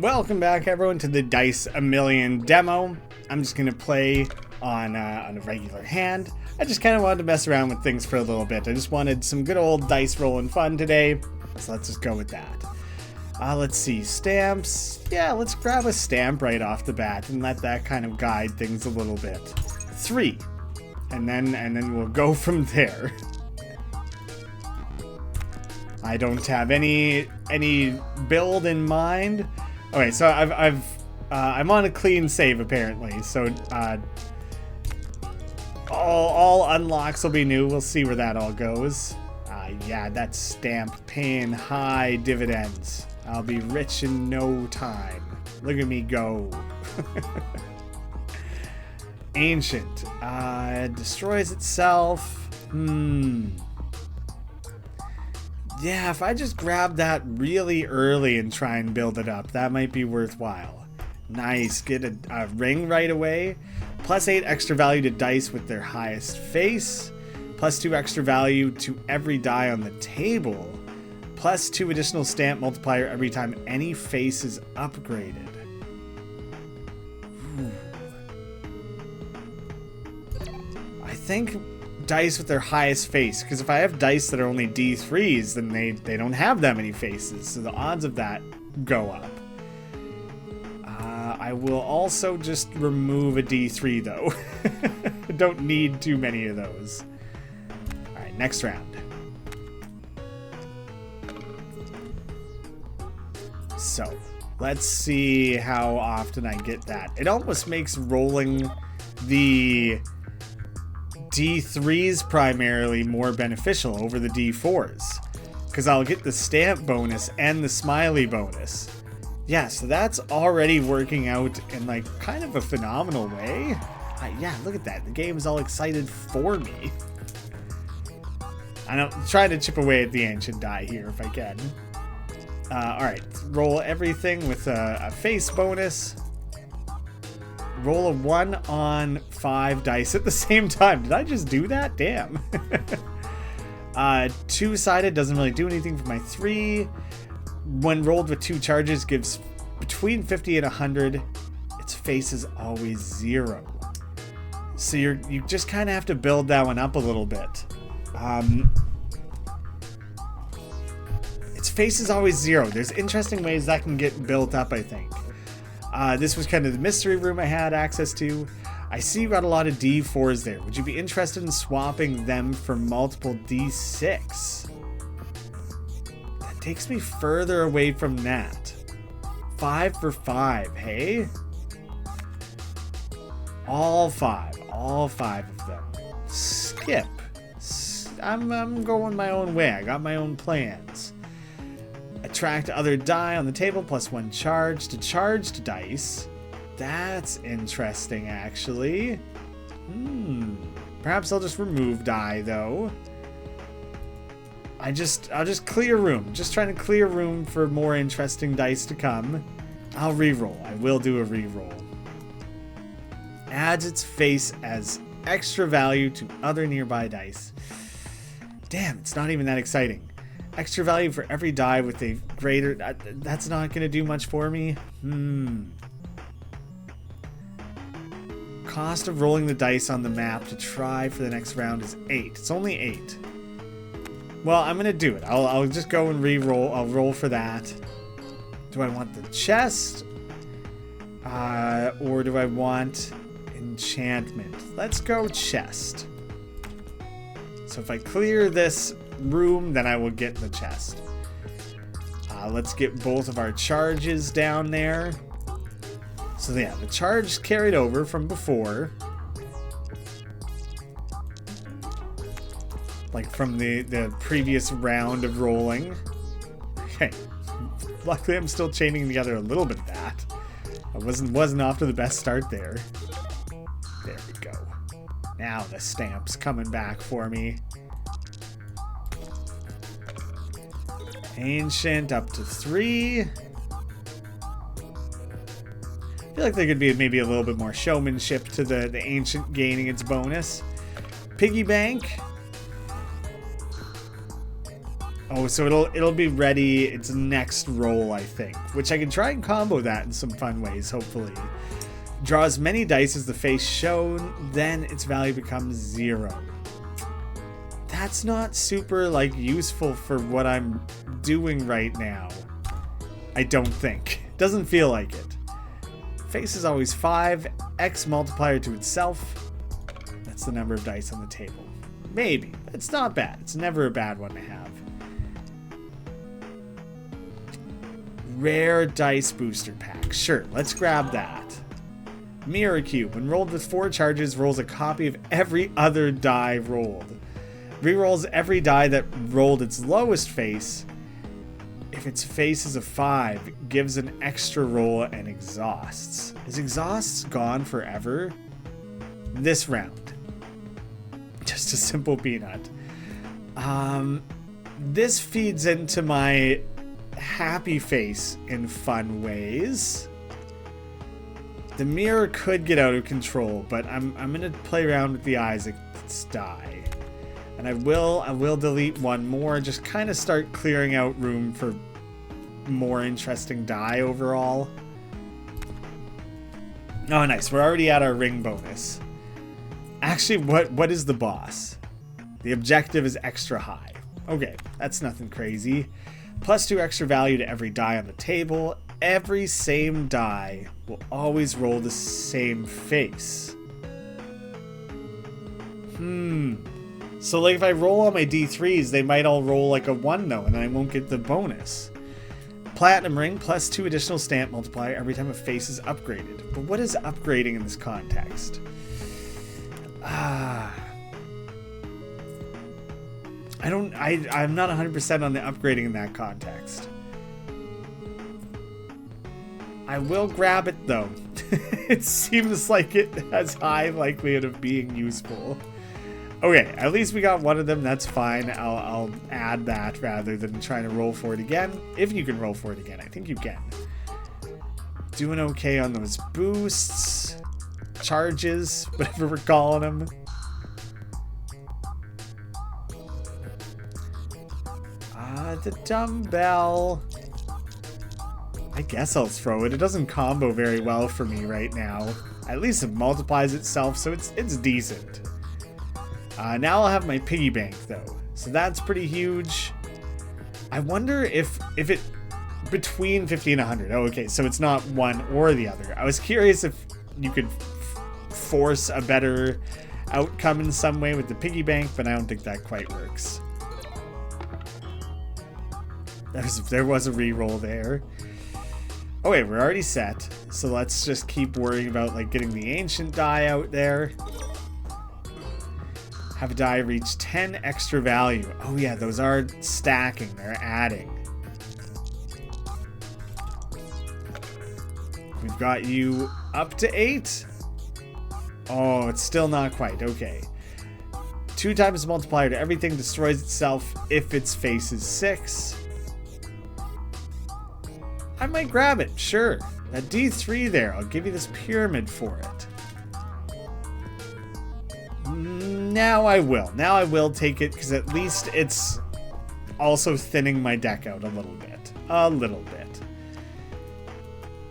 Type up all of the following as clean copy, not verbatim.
Welcome back, everyone, to the Dice A Million demo. I'm just going to play on a regular hand. I just kind of wanted to mess around with things for a little bit. I just wanted some good old dice rolling fun today, so let's just go with that. Let's see, stamps. Yeah, let's grab a stamp right off the bat and let that kind of guide things a little bit. 3, and then we'll go from there. I don't have any build in mind. Okay, so I'm on a clean save apparently. So all unlocks will be new. We'll see where that all goes. Yeah, that stamp paying high dividends. I'll be rich in no time. Look at me go. Ancient. Destroys itself. Yeah, if I just grab that really early and try and build it up, that might be worthwhile. Nice. Get a ring right away. +8 extra value to dice with their highest face. +2 extra value to every die on the table. +2 additional stamp multiplier every time any face is upgraded. Ooh. I think dice with their highest face, because if I have dice that are only D3s, then they don't have that many faces, so the odds of that go up. I will also just remove a D3 though. Don't need too many of those. Alright, next round. So, let's see how often I get that. It almost makes rolling the D3s primarily more beneficial over the D4s, because I'll get the stamp bonus and the smiley bonus. Yeah, so that's already working out in like kind of a phenomenal way. Yeah, look at that. The game is all excited for me. I'm trying to chip away at the ancient die here if I can. Alright, roll everything with a face bonus. Roll a 1 on 5 dice at the same time. Did I just do that? Damn. 2-sided doesn't really do anything for my 3. When rolled with 2 charges, gives between 50 and 100. Its face is always 0. So you just kind of have to build that one up a little bit. Its face is always 0. There's interesting ways that can get built up, I think. This was kind of the mystery room I had access to. I see you got a lot of D4s there. Would you be interested in swapping them for multiple D6? That takes me further away from that. 5 for 5, hey? All 5 of them. Skip. I'm going my own way. I got my own plans. Attract other die on the table, +1 charge to dice. That's interesting, actually. Perhaps I'll just remove die, though. I'll just clear room. Just trying to clear room for more interesting dice to come. I'll reroll. I will do a reroll. Adds its face as extra value to other nearby dice. Damn, it's not even that exciting. Extra value for every die with a greater... That's not going to do much for me. Cost of rolling the dice on the map to try for the next round is 8. It's only 8. Well, I'm going to do it. I'll just go and re-roll. I'll roll for that. Do I want the chest? Or do I want enchantment? Let's go chest. So if I clear this room, then I will get the chest. Let's get both of our charges down there. So yeah, the charge carried over from before. Like from the previous round of rolling. Okay. Luckily I'm still chaining together a little bit of that. I wasn't off to the best start there. There we go. Now the stamp's coming back for me. Ancient up to 3. I feel like there could be maybe a little bit more showmanship to the ancient gaining its bonus. Piggy bank. Oh, so it'll be ready its next roll, I think. Which I can try and combo that in some fun ways, hopefully. Draw as many dice as the face shown, then its value becomes 0. That's not super, like, useful for what I'm doing right now. I don't think. Doesn't feel like it. Face is always 5. X multiplier to itself. That's the number of dice on the table. Maybe. It's not bad. It's never a bad one to have. Rare dice booster pack. Sure, let's grab that. Mirror cube. When rolled with 4 charges, rolls a copy of every other die rolled. Rerolls every die that rolled its lowest face. If its face is a 5, gives an extra roll and exhausts. Is exhausts gone forever? This round. Just a simple peanut. This feeds into my happy face in fun ways. The mirror could get out of control, but I'm gonna play around with the eyes of its die. And I will delete one more, just kind of start clearing out room for more interesting die overall. Oh, nice. We're already at our ring bonus. Actually, what is the boss? The objective is extra high. Okay, that's nothing crazy. +2 extra value to every die on the table. Every same die will always roll the same face. So like if I roll all my D3s, they might all roll like a 1 though, and I won't get the bonus. Platinum ring +2 additional stamp multiplier every time a face is upgraded. But what is upgrading in this context? I'm not 100% on the upgrading in that context. I will grab it though. It seems like it has high likelihood of being useful. Okay, at least we got one of them. That's fine. I'll add that rather than trying to roll for it again. If you can roll for it again, I think you can. Doing okay on those boosts, charges, whatever we're calling them. The dumbbell. I guess I'll throw it. It doesn't combo very well for me right now. At least it multiplies itself, so it's decent. Now I'll have my piggy bank though, so that's pretty huge. I wonder if it between 50 and 100. Oh, okay, so it's not one or the other. I was curious if you could force a better outcome in some way with the piggy bank, but I don't think that quite works. There was a reroll there. Okay, we're already set, so let's just keep worrying about like getting the ancient die out there. Have a die reach 10 extra value. Oh yeah, those are stacking, they're adding. We've got you up to 8. Oh, it's still not quite, okay. 2 times multiplier to everything destroys itself if its face is 6. I might grab it, sure. That D3 there, I'll give you this pyramid for it. Now I will. Now I will take it, because at least it's also thinning my deck out a little bit. A little bit.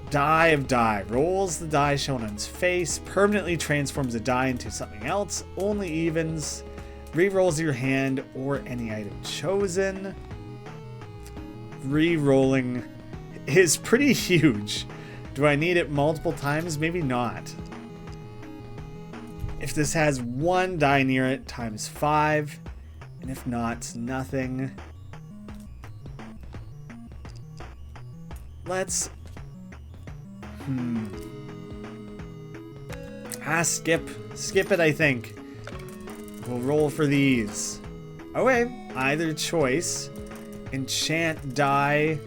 Die of die. Rolls the die shown on its face. Permanently transforms a die into something else. Only evens. Rerolls your hand or any item chosen. Rerolling is pretty huge. Do I need it multiple times? Maybe not. If this has 1 die near it, times 5. And if not, nothing. Let's... skip. Skip it, I think. We'll roll for these. Okay, either choice. Enchant die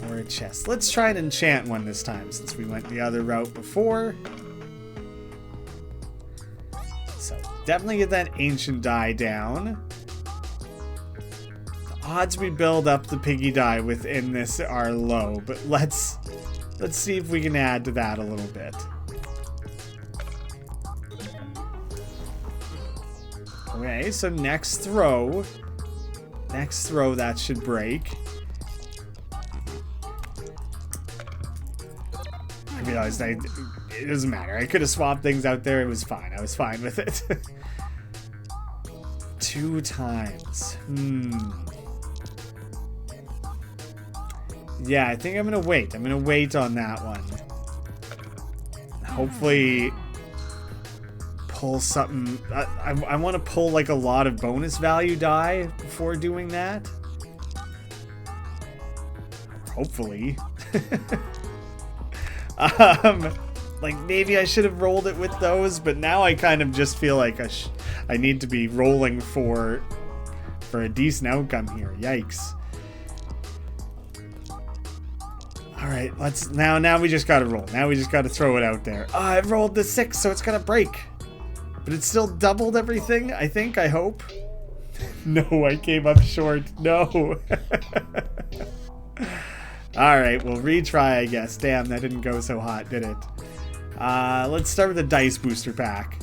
or a chest. Let's try an enchant one this time, since we went the other route before. So, definitely get that ancient die down. The odds we build up the piggy die within this are low, but let's see if we can add to that a little bit. Okay, so next throw. Next throw, that should break. I realized it doesn't matter. I could have swapped things out there. It was fine. I was fine with it. 2 times. Yeah, I think I'm going to wait. I'm going to wait on that one. Hopefully pull something. I want to pull like a lot of bonus value die before doing that. Hopefully. Like maybe I should have rolled it with those, but now I kind of just feel like I need to be rolling for a decent outcome here. Yikes. All right, now we just gotta roll. Now we just gotta throw it out there. I rolled the 6, so it's gonna break. But it still doubled everything, I think, I hope. No, I came up short. No. All right, we'll retry, I guess. Damn, that didn't go so hot, did it? Let's start with the dice booster pack.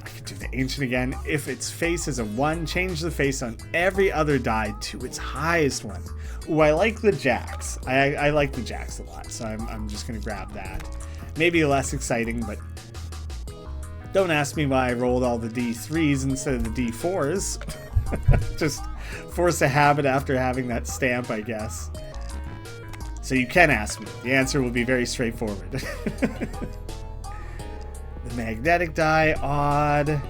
I could do the ancient again. If its face is a 1, change the face on every other die to its highest one. Ooh, I like the jacks. I like the jacks a lot, so I'm just gonna grab that. Maybe less exciting, but don't ask me why I rolled all the D3s instead of the D4s. Just force a habit after having that stamp, I guess. So you can ask me. The answer will be very straightforward. The magnetic die, odd.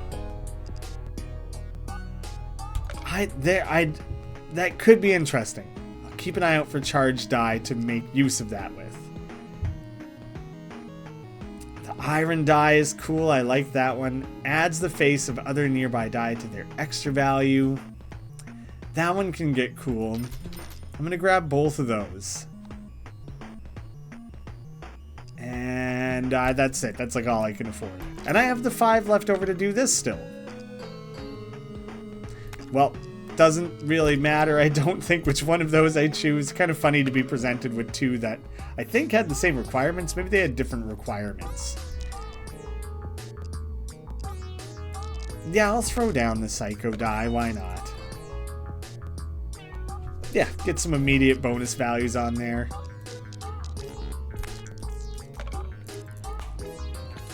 That could be interesting. I'll keep an eye out for charged die to make use of that with. The iron die is cool. I like that one. Adds the face of other nearby die to their extra value. That one can get cool. I'm gonna grab both of those. And that's it. That's like all I can afford. And I have the 5 left over to do this still. Well, doesn't really matter. I don't think which one of those I choose. Kind of funny to be presented with 2 that I think had the same requirements. Maybe they had different requirements. Yeah, I'll throw down the psycho die. Why not? Yeah, get some immediate bonus values on there.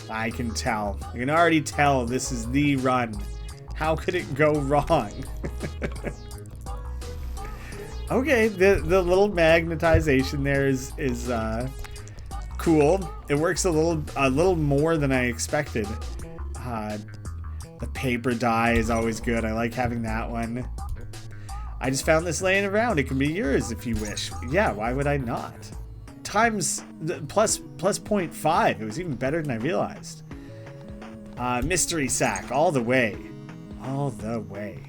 I can tell. I can already tell this is the run. How could it go wrong? Okay, the little magnetization there is cool. It works a little more than I expected. The paper die is always good. I like having that one. I just found this laying around. It can be yours if you wish. Yeah, why would I not? Times plus 0.5. It was even better than I realized. Mystery sack all the way. All the way.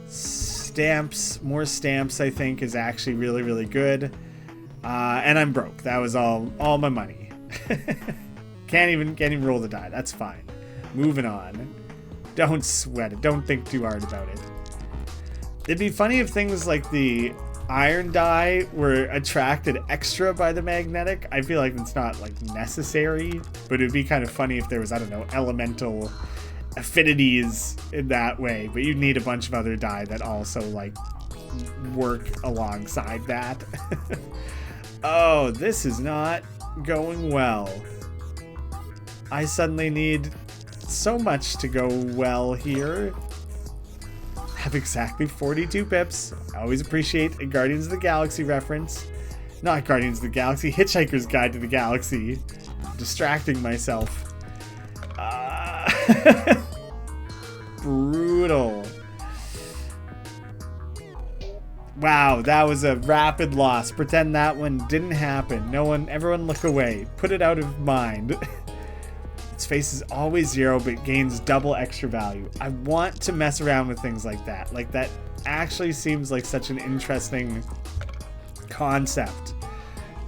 Stamps, more stamps I think is actually really, really good. And I'm broke. That was all my money. Can't even roll the die. That's fine. Moving on. Don't sweat it. Don't think too hard about it. It'd be funny if things like the iron die were attracted extra by the magnetic. I feel like it's not like necessary, but it'd be kind of funny if there was, I don't know, elemental affinities in that way, but you'd need a bunch of other die that also like work alongside that. Oh, this is not going well. I suddenly need so much to go well here. Have exactly 42 pips. I always appreciate a Guardians of the Galaxy reference. Not Guardians of the Galaxy, Hitchhiker's Guide to the Galaxy. Distracting myself. Brutal. Wow, that was a rapid loss. Pretend that one didn't happen. Everyone look away. Put it out of mind. Its face is always 0, but gains double extra value. I want to mess around with things like that. Like, that actually seems like such an interesting concept.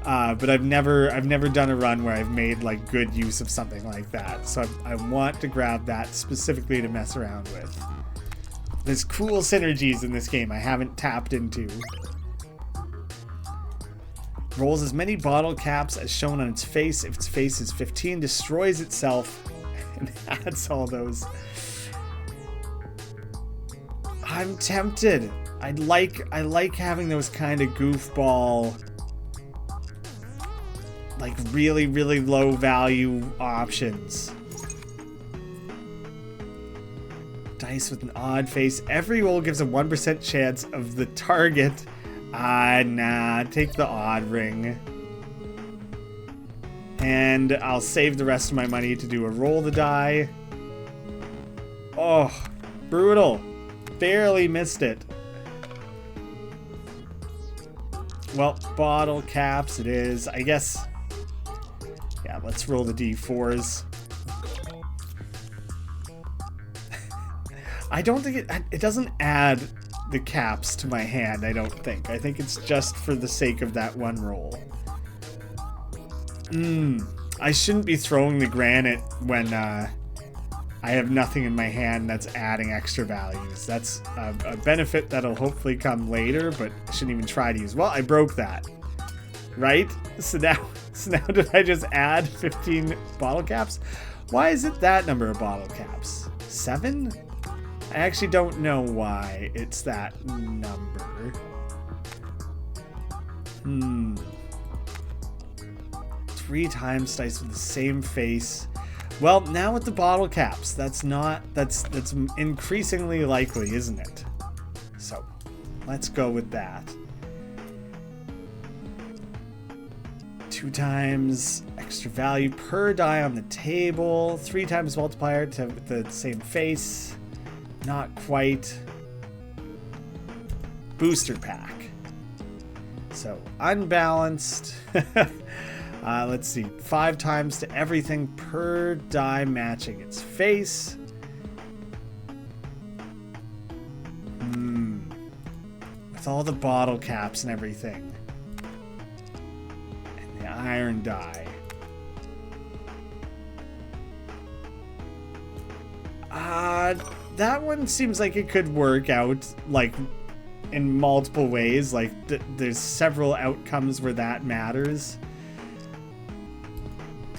But I've never done a run where I've made like good use of something like that. So I want to grab that specifically to mess around with. There's cool synergies in this game I haven't tapped into. Rolls as many bottle caps as shown on its face. If its face is 15, destroys itself and adds all those. I'm tempted. I like having those kind of goofball, like really, really low value options. Dice with an odd face. Every roll gives a 1% chance of the target. Nah, take the odd ring. And I'll save the rest of my money to do a roll the die. Oh, brutal. Barely missed it. Well, bottle caps it is. I guess. Yeah, let's roll the d4s. I don't think it doesn't add the caps to my hand, I don't think. I think it's just for the sake of that one roll. I shouldn't be throwing the granite when I have nothing in my hand that's adding extra values. That's a benefit that'll hopefully come later, but I shouldn't even try to use. Well, I broke that, right? So now did I just add 15 bottle caps? Why is it that number of bottle caps? 7? I actually don't know why it's that number. 3 times dice with the same face. Well, now with the bottle caps, that's increasingly likely, isn't it? So, let's go with that. 2 times extra value per die on the table. 3 times multiplier to the same face. Not quite. Booster pack. So, unbalanced. Let's see. 5 times to everything per die matching its face. With all the bottle caps and everything. And the iron die. That one seems like it could work out, like, in multiple ways. Like, there's several outcomes where that matters.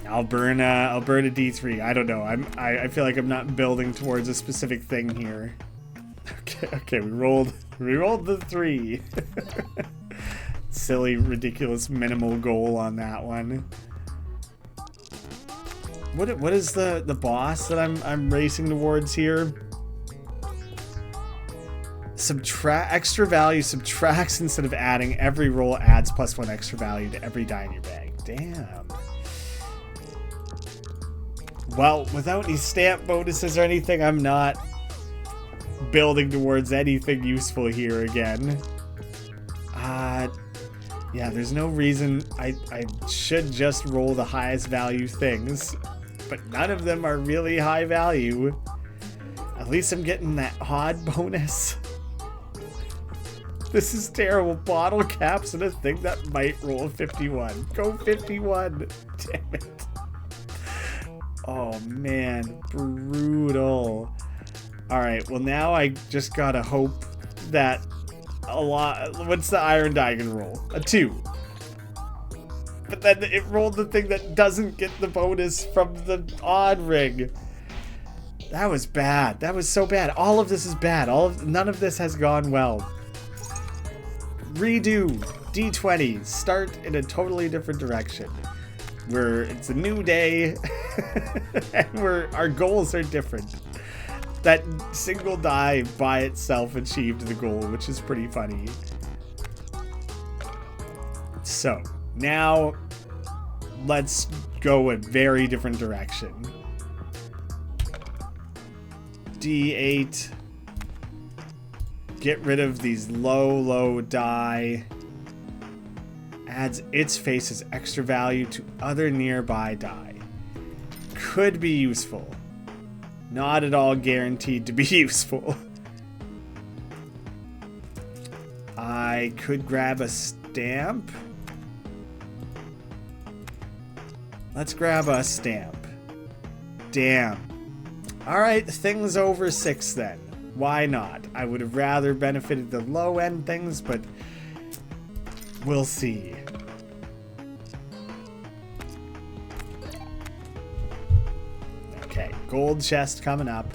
I'll burn a D3. I don't know. I feel like I'm not building towards a specific thing here. Okay, we rolled the 3. Silly, ridiculous, minimal goal on that one. What is the boss that I'm racing towards here? Extra value subtracts instead of adding. Every roll adds +1 extra value to every die in your bag. Damn. Well, without any stamp bonuses or anything, I'm not building towards anything useful here again. Yeah, there's no reason. I should just roll the highest value things, but none of them are really high value. At least I'm getting that odd bonus. This is terrible. Bottle caps and a thing that might roll 51. Go 51. Damn it. Oh man, brutal. Alright, well now I just gotta hope that what's the iron die gonna roll? A 2. But then it rolled the thing that doesn't get the bonus from the odd ring. That was bad. That was so bad. All of this is bad. None of this has gone well. Redo. D20. Start in a totally different direction. It's a new day. And our goals are different. That single die by itself achieved the goal, which is pretty funny. So, now let's go a very different direction. D8. Get rid of these low die. Adds its face as extra value to other nearby die. Could be useful. Not at all guaranteed to be useful. I could grab a stamp. Let's grab a stamp. Damn. Alright, things over 6 then. Why not? I would have rather benefited the low end things, but we'll see. Okay, gold chest coming up.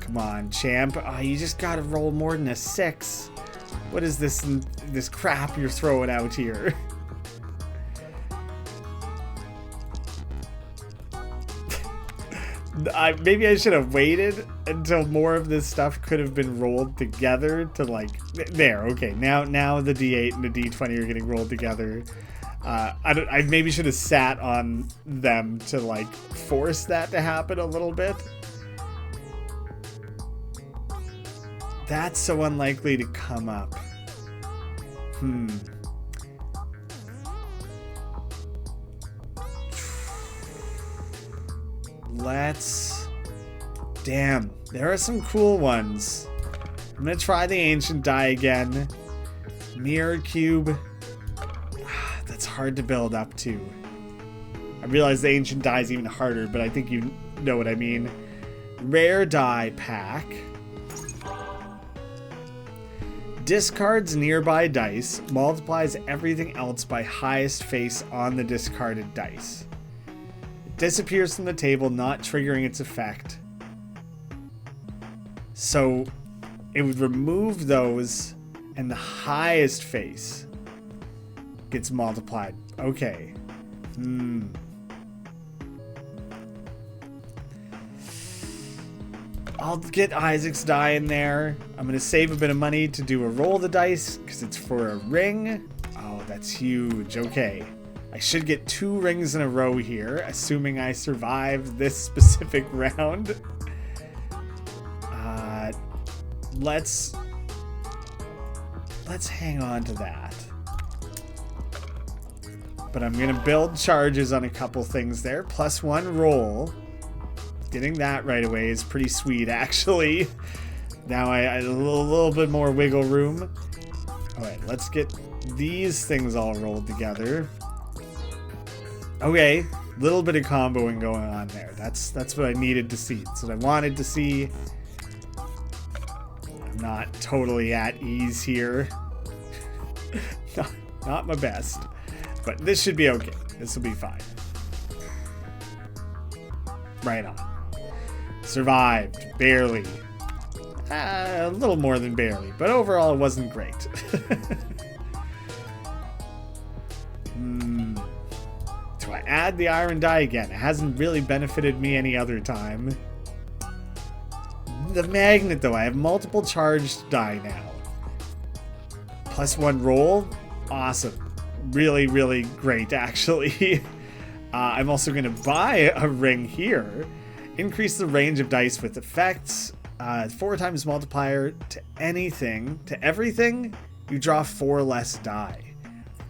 Come on, champ. Oh, you just gotta roll more than a 6. What is this crap you're throwing out here? Maybe I should have waited until more of this stuff could have been rolled together to like there. Okay, now the D8 and the D20 are getting rolled together. I maybe should have sat on them to like force that to happen a little bit. That's so unlikely to come up. Damn, there are some cool ones. I'm gonna try the ancient die again. Mirror cube. That's hard to build up to. I realize the ancient die is even harder, but I think you know what I mean. Rare die pack. Discards nearby dice, multiplies everything else by highest face on the discarded dice. It disappears from the table, not triggering its effect. So it would remove those, and the highest face gets multiplied. Okay. I'll get Isaac's die in there. I'm going to save a bit of money to do a roll the dice because it's for a ring. Oh, that's huge. Okay. I should get 2 rings in a row here, assuming I survive this specific round. Let's hang on to that. But I'm going to build charges on a couple things there. +1 roll. Getting that right away is pretty sweet, actually. Now I a little bit more wiggle room. Alright, let's get these things all rolled together. Okay, little bit of comboing going on there. That's what I needed to see. That's what I wanted to see. I'm not totally at ease here. Not my best. But this should be okay. This will be fine. Right on. Survived. Barely. A little more than barely. But overall, it wasn't great. Do I add the iron die again? It hasn't really benefited me any other time. The magnet, though. I have multiple charged die now. +1 roll. Awesome. Really, really great, actually. I'm also going to buy a ring here. Increase the range of dice with effects. 4 times multiplier to anything. To everything, you draw 4 less die.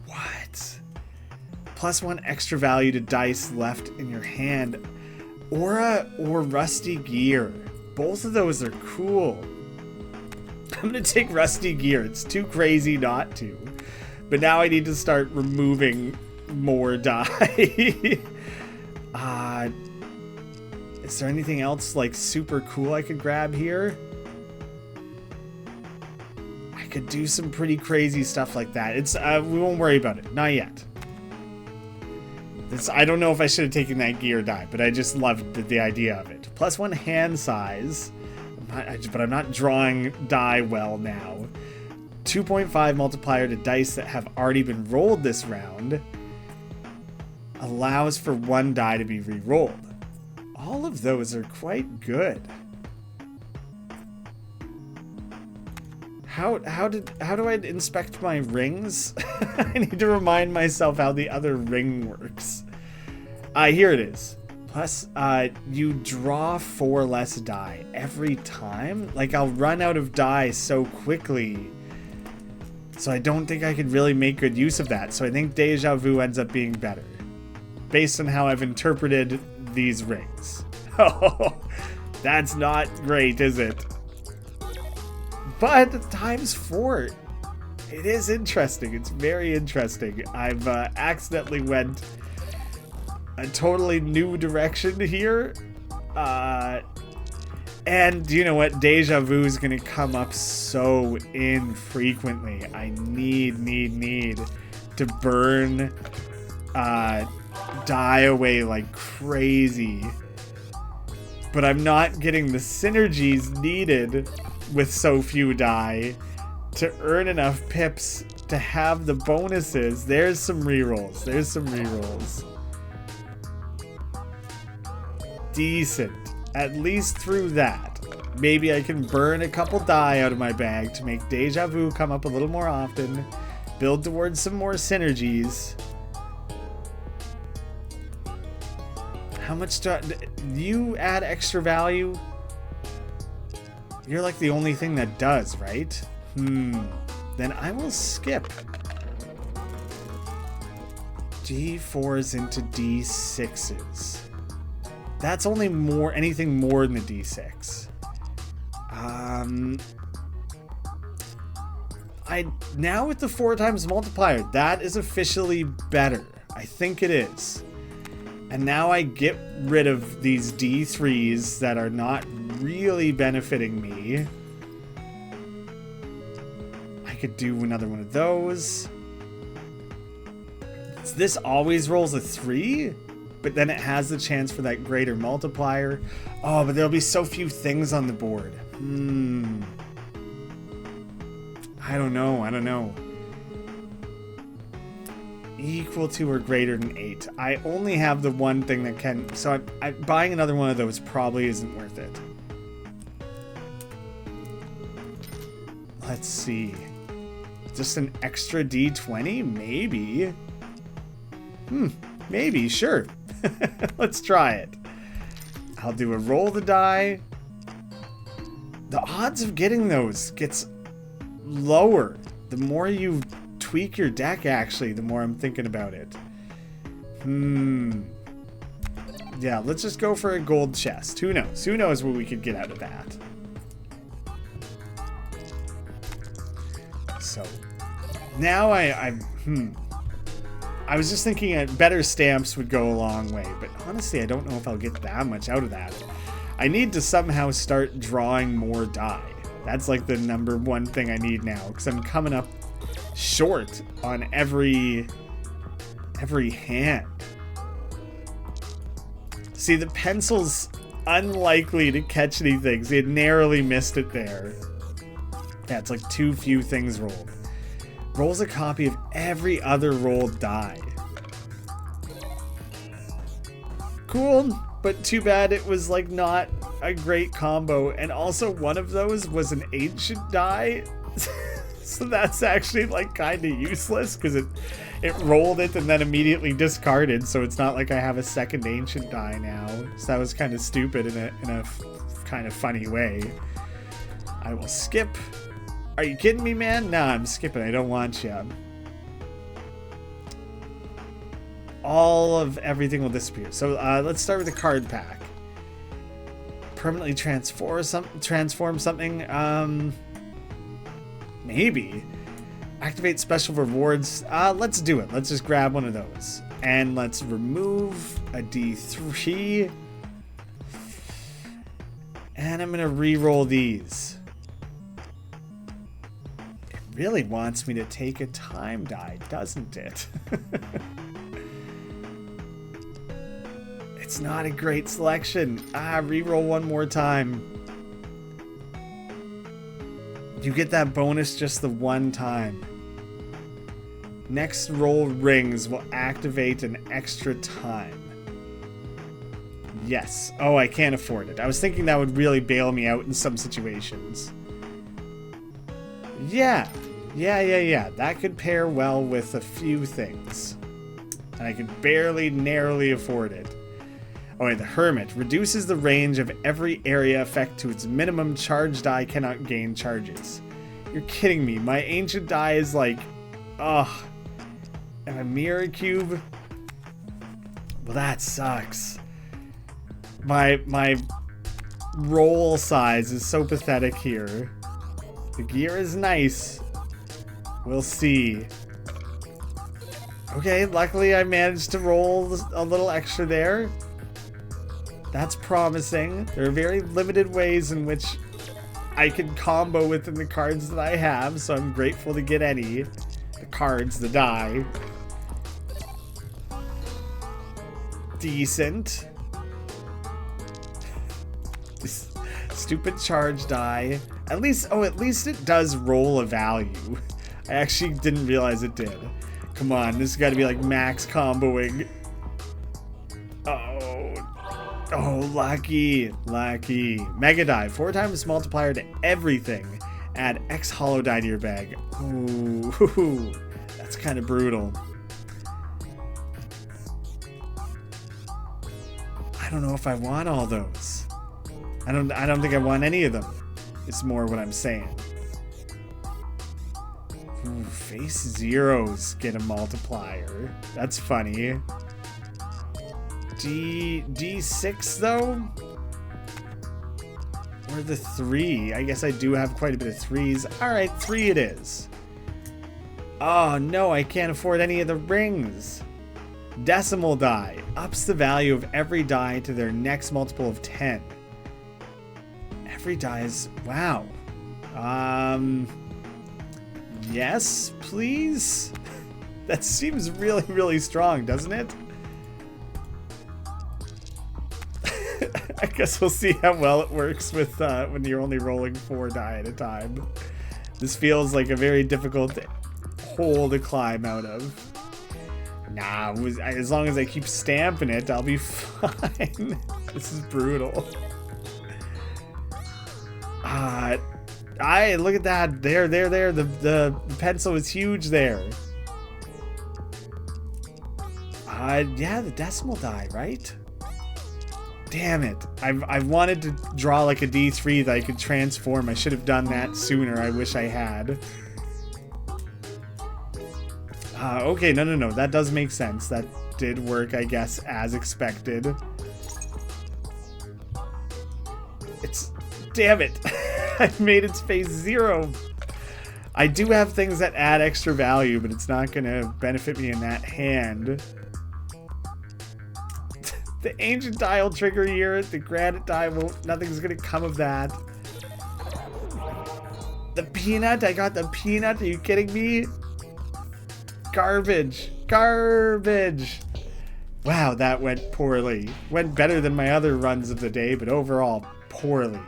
What? +1 extra value to dice left in your hand. Aura or rusty gear. Both of those are cool. I'm going to take rusty gear. It's too crazy not to. But now I need to start removing more die. Is there anything else like super cool I could grab here? I could do some pretty crazy stuff like that. We won't worry about it. Not yet. I don't know if I should have taken that gear die, but I just loved the idea of it. +1 hand size, but I'm not drawing die well now. 2.5 multiplier to dice that have already been rolled this round. Allows for 1 die to be re-rolled. All of those are quite good. How do I inspect my rings? I need to remind myself how the other ring works. Here it is. Plus, you draw 4 less die every time. Like, I'll run out of die so quickly. So I don't think I could really make good use of that. So I think Deja Vu ends up being better. Based on how I've interpreted these rings. Oh, that's not great, is it? But ×4. It is interesting. It's very interesting. I've accidentally went a totally new direction here. And you know what? Deja Vu is going to come up so infrequently. I need to burn die away like crazy. but I'm not getting the synergies needed with so few die to earn enough pips to have the bonuses. There's some rerolls. There's some rerolls. Decent. At least through that. Maybe I can burn a couple die out of my bag to make Deja Vu come up a little more often. Build towards some more synergies. How much do you add extra value? You're like the only thing that does, right? Then I will skip. D4s into D6s. That's only anything more than a D6. Now with the 4 times multiplier, that is officially better. I think it is. And now I get rid of these D3s that are not really benefiting me. I could do another one of those. This always rolls a 3, but then it has the chance for that greater multiplier. Oh, but there'll be so few things on the board. I don't know. Equal to or greater than 8. I only have the one thing that can, so buying another one of those probably isn't worth it. Let's see. Just an extra D20? Maybe. Maybe, sure. Let's try it. I'll do a roll the die. The odds of getting those gets lower the more you tweak your deck, actually, the more I'm thinking about it. Yeah, let's just go for a gold chest. Who knows? Who knows what we could get out of that? So, now I was just thinking better stamps would go a long way, but honestly, I don't know if I'll get that much out of that. I need to somehow start drawing more die. That's like the #1 thing I need now, because I'm coming up short on every hand. See, the pencil's unlikely to catch anything. So it narrowly missed it there. Yeah, it's like too few things rolled. Rolls a copy of every other rolled die. Cool, but too bad it was like not a great combo. And also one of those was an ancient die. So that's actually like kind of useless because it rolled it and then immediately discarded. So it's not like I have a second ancient die now. So that was kind of stupid in a kind of funny way. I will skip. Are you kidding me, man? Nah, I'm skipping. I don't want you. All of everything will disappear. So let's start with the card pack. Permanently transform something. Maybe. Activate special rewards. Let's do it. Let's just grab one of those. And let's remove a D3. And I'm going to re-roll these. It really wants me to take a time die, doesn't it? It's not a great selection. Re-roll one more time. You get that bonus just the one time. Next roll rings will activate an extra time. Yes. Oh, I can't afford it. I was thinking that would really bail me out in some situations. Yeah. That could pair well with a few things. And I could barely, narrowly afford it. Oh, wait, the Hermit reduces the range of every area effect to its minimum. Charge die cannot gain charges. You're kidding me. My ancient die is like, and a mirror cube. Well, that sucks. My roll size is so pathetic here. The gear is nice. We'll see. Okay, luckily I managed to roll a little extra there. That's promising. There are very limited ways in which I can combo within the cards that I have, so I'm grateful to get any. The cards, the die. Decent. This stupid charge die. At least it does roll a value. I actually didn't realize it did. Come on, this has got to be like max comboing. Oh, lucky. Mega die, 4 times multiplier to everything. Add X hollow die to your bag. Ooh, that's kind of brutal. I don't know if I want all those. I don't think I want any of them. It's more what I'm saying. Ooh, face zeros get a multiplier. That's funny. D6 though? Or the 3? I guess I do have quite a bit of 3s. Alright, 3 it is. Oh no, I can't afford any of the rings. Decimal die. Ups the value of every die to their next multiple of 10. Every die is... Wow. Yes, please? That seems really, really strong, doesn't it? I guess we'll see how well it works with when you're only rolling 4 die at a time. This feels like a very difficult hole to climb out of. Nah, as long as I keep stamping it, I'll be fine. This is brutal. Look at that. There. The pencil is huge there. Yeah, the decimal die, right? Damn it. I wanted to draw like a D3 that I could transform. I should have done that sooner. I wish I had. Okay, no. That does make sense. That did work, I guess, as expected. Damn it. I made its face 0. I do have things that add extra value, but it's not going to benefit me in that hand. The ancient die will trigger here. The granite die won't. Nothing's going to come of that. The peanut. I got the peanut. Are you kidding me? Garbage. Wow, that went poorly. Went better than my other runs of the day, but overall, poorly.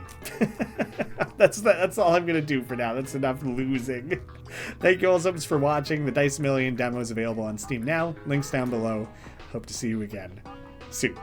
That's all I'm gonna do for now. That's enough losing. Thank you all so much for watching. The Dice Million demo is available on Steam now. Links down below. Hope to see you again soon.